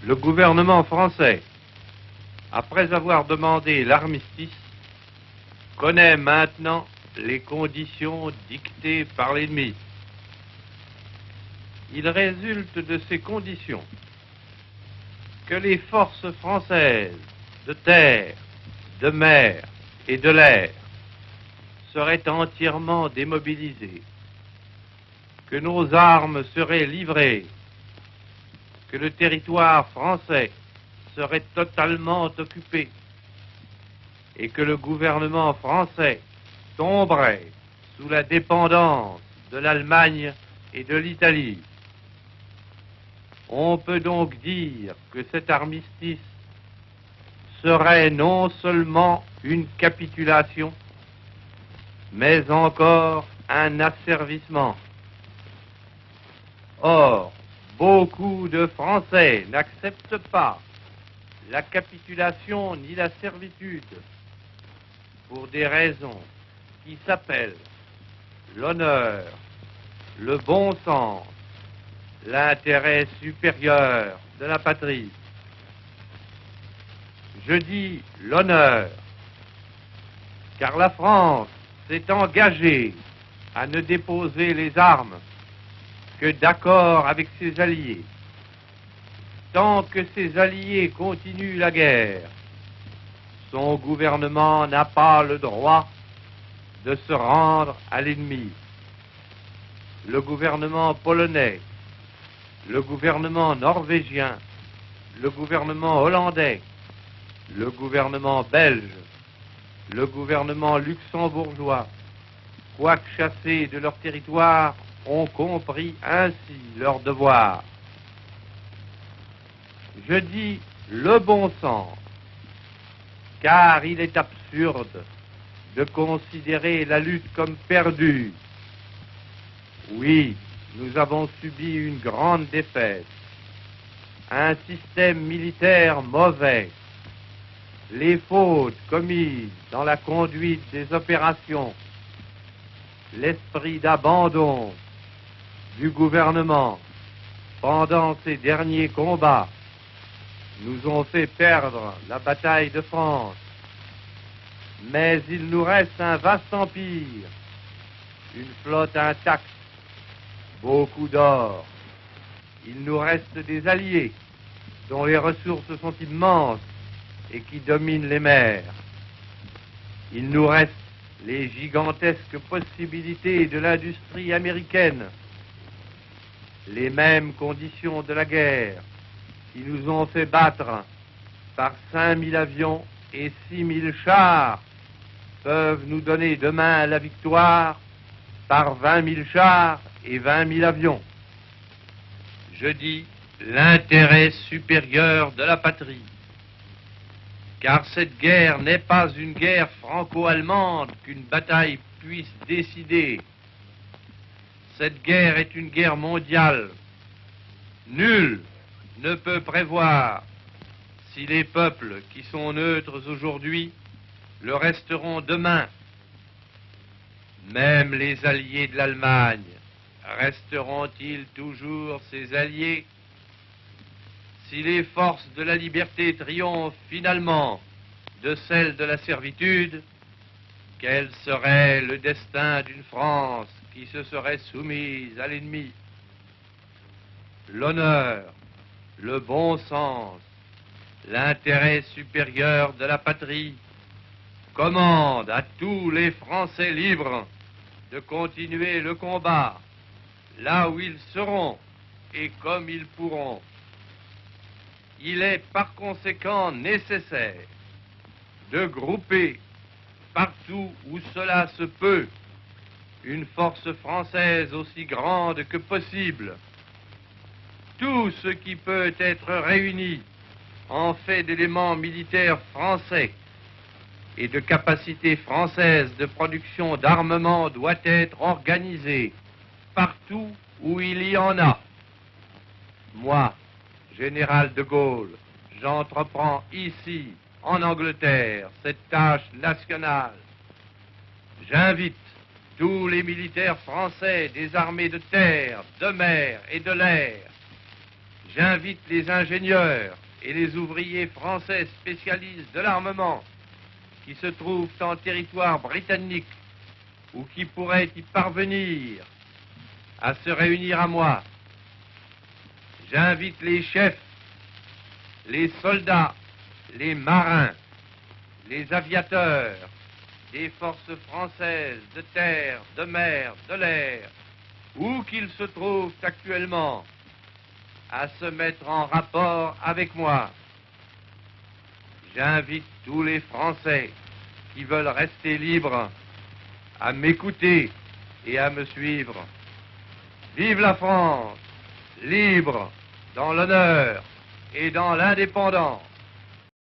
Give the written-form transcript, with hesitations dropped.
Le gouvernement français, après avoir demandé l'armistice, connaît maintenant les conditions dictées par l'ennemi. Il résulte de ces conditions que les forces françaises de terre, de mer et de l'air seraient entièrement démobilisées, que nos armes seraient livrées, que le territoire français serait totalement occupé et que le gouvernement français tomberait sous la dépendance de l'Allemagne et de l'Italie. On peut donc dire que cet armistice serait non seulement une capitulation, mais encore un asservissement. Or, beaucoup de Français n'acceptent pas la capitulation ni la servitude pour des raisons qui s'appellent l'honneur, le bon sens, l'intérêt supérieur de la patrie. Je dis l'honneur, car la France s'est engagée à ne déposer les armes que d'accord avec ses alliés. Tant que ses alliés continuent la guerre, son gouvernement n'a pas le droit de se rendre à l'ennemi. Le gouvernement polonais, le gouvernement norvégien, le gouvernement hollandais, le gouvernement belge, le gouvernement luxembourgeois, quoique chassés de leur territoire, ont compris ainsi leur devoir. Je dis le bon sens, car il est absurde de considérer la lutte comme perdue. Oui, nous avons subi une grande défaite, un système militaire mauvais, les fautes commises dans la conduite des opérations, l'esprit d'abandon du gouvernement pendant ces derniers combats nous ont fait perdre la bataille de France. Mais il nous reste un vaste empire, une flotte intacte, beaucoup d'or. Il nous reste des alliés dont les ressources sont immenses et qui dominent les mers. Il nous reste les gigantesques possibilités de l'industrie américaine, les mêmes conditions de la guerre qui nous ont fait battre par 5000 avions et 6000 chars peuvent nous donner demain la victoire par 20 000 chars et 20 000 avions. Je dis l'intérêt supérieur de la patrie, car cette guerre n'est pas une guerre franco-allemande qu'une bataille puisse décider. Cette guerre est une guerre mondiale. Nul ne peut prévoir si les peuples qui sont neutres aujourd'hui le resteront demain. Même les alliés de l'Allemagne resteront-ils toujours ses alliés? Si les forces de la liberté triomphent finalement de celles de la servitude, quel serait le destin d'une France qui se serait soumise à l'ennemi? L'honneur, le bon sens, l'intérêt supérieur de la patrie commandent à tous les Français libres de continuer le combat là où ils seront et comme ils pourront. Il est par conséquent nécessaire de grouper partout où cela se peut une force française aussi grande que possible. Tout ce qui peut être réuni en fait d'éléments militaires français et de capacités françaises de production d'armement doit être organisé partout où il y en a. Moi, général de Gaulle, j'entreprends ici, en Angleterre, cette tâche nationale. J'invite tous les militaires français des armées de terre, de mer et de l'air, J'invite les ingénieurs et les ouvriers français spécialistes de l'armement qui se trouvent en territoire britannique ou qui pourraient y parvenir à se réunir à moi. J'invite les chefs, les soldats, les marins, les aviateurs des forces françaises de terre, de mer, de l'air, où qu'ils se trouvent actuellement, à se mettre en rapport avec moi. J'invite tous les Français qui veulent rester libres à m'écouter et à me suivre. Vive la France, libre, dans l'honneur et dans l'indépendance.